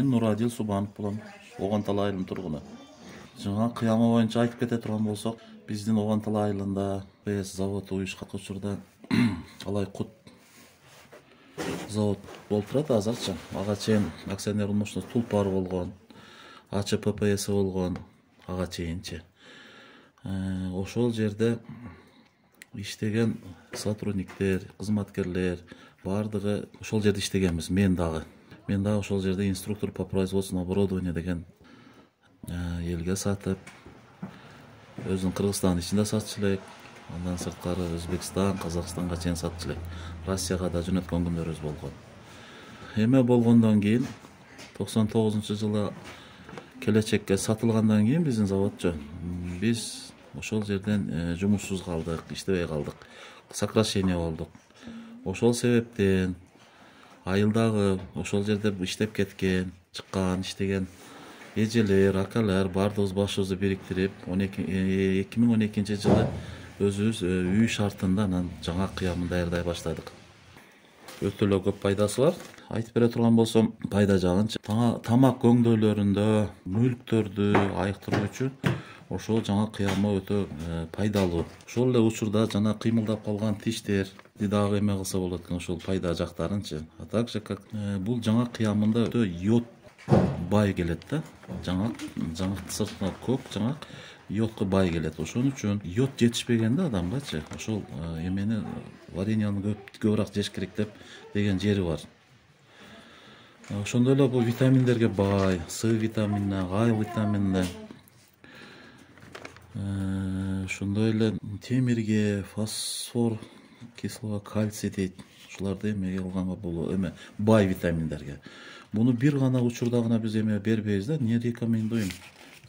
Мен Нурадил Субанов болом. Оғанталы айылының тұрғыны. Жаңа кыяма боюнча айтып кете турган болсок, биздин Оғанталы айылында ПС завод уюшка көчүрдө алай кут завод болуп турат азырчы. Ага чейин акционер мушту Тулпар болгон, АЧППС болгон, ага чейинчи. Ошол жерде иштеген сотрудниктер, кызматкерлер бардыгы ошол жерде иштегенбиз. Мен дагы ошол жерде инструктор по производству оборудования деген элге сатып, өзүнүн Кыргызстандын ичинде сатчу элек, андан сырткары Өзбекстан, Казакстанга чейин сатчу элек. Россияга да жөнөткөн күндөрүбүз болгон. Эме болгондон кийин 99-жылы келечекке сатылгандан кийин биздин заводчу биз ошол жерден жумушсуз калдык, иштебей калдык. Сокращение болдук. Ошол себептен айылдагы ошол жерде иштеп кеткен, чыккан, иштеген эжелер, акалар бардыгыбыз башыбызды бириктирип 2012-жылы өзүбүз үй шартында анан жаңа кыямын даярдай баштадык. Өтө эле көп пайдасы бар. Айтып бере турган болсом, пайда жагынчы тамак көңдөөлөрүндө мүлктөрдү айыктыруу үчүн ошол жаңа кыяма өтө пайдалуу. Ошол эле учурда жана кыймылдап калган тиштерди дагы эме кылса болот экен, ошол пайда жактарынчы. А также как бул жаңа кыямында өтө йод бай келет да. Жаңак сыртына көк жаңак йодко бай келет. Ошон үчүн йод жетишпегенде адамгачы ошол эмени вареньяны көбүрөөк жеш керек деген жери бар. Ошондой эле бул витаминдерге бай, С витаминине, А витаминине, ошондой эле темирге, фосфор, кислота, кальций дейт. Ушуларды эмеге кылганга бул эме бай витаминдерге. Буну бир гана учурда гана биз эме бербейбиз да, не рекомендуем.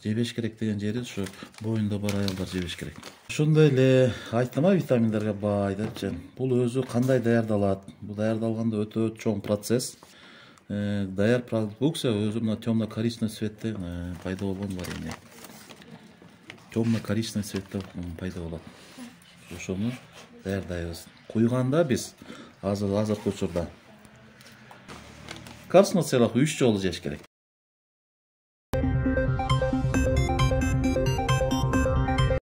Жебеш керек деген жери ушу боюнда бар аялдар жебеш керек. Ошондой эле айттым витаминдерге бай депчи. Бул өзү кандай даярдалат? Бул даярдалганда өтө чоң процесс. Даяр продукция өзү мына темно-коричневый цветте пайда болгон варенье. Темно-коричневый цветте пайда болот. Ошону даярдайбыз. Куйганда биз азыркы учурда капсулный целых 3 жолу жеш керек.